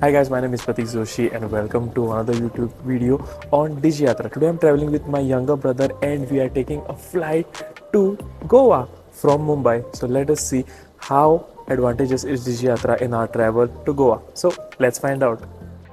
Hi guys, my name is Pratik Joshi and welcome to another YouTube video on DigiYatra. Today I'm traveling with my younger brother and we are taking a flight to Goa from Mumbai. So let us see how advantageous is DigiYatra in our travel to Goa. So let's find out.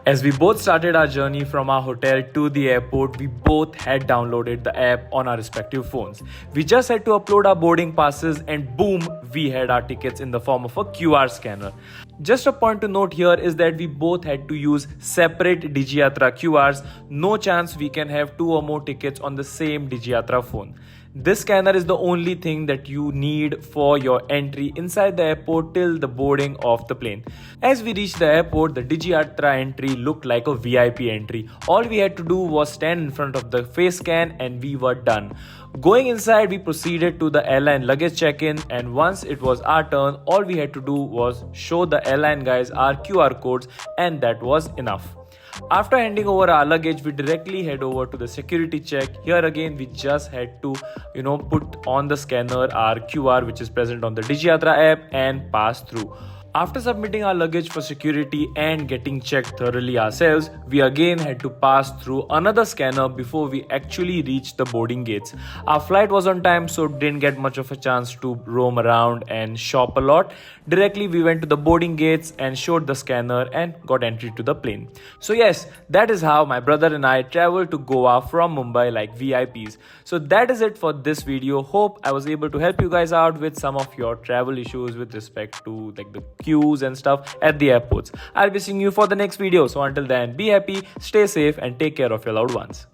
As we both started our journey from our hotel to the airport, we both had downloaded the app on our respective phones. We just had to upload our boarding passes and boom, we had our tickets in the form of a QR scanner. Just a point to note here is that we both had to use separate DigiYatra QRs. No chance we can have two or more tickets on the same DigiYatra phone. This scanner is the only thing that you need for your entry inside the airport till the boarding of the plane. As we reached the airport, the DigiYatra entry looked like a VIP entry. All we had to do was stand in front of the face scan and we were done. Going inside, we proceeded to the airline luggage check-in, and once it was our turn, all we had to do was show the airline guys our QR codes, and that was enough. After handing over our luggage, we directly head over to the security check. Here again, we just had to, put on the scanner our QR which is present on the DigiYatra app and pass through. After submitting our luggage for security and getting checked thoroughly ourselves, we again had to pass through another scanner before we actually reached the boarding gates. Our flight was on time, so didn't get much of a chance to roam around and shop a lot. Directly we went to the boarding gates and showed the scanner and got entry to the plane. So yes, that is how my brother and I traveled to Goa from Mumbai like VIPs. So that is it for this video. Hope I was able to help you guys out with some of your travel issues with respect to like the queues and stuff at the airports. I'll be seeing you for the next video. So until then, be happy, stay safe and take care of your loved ones.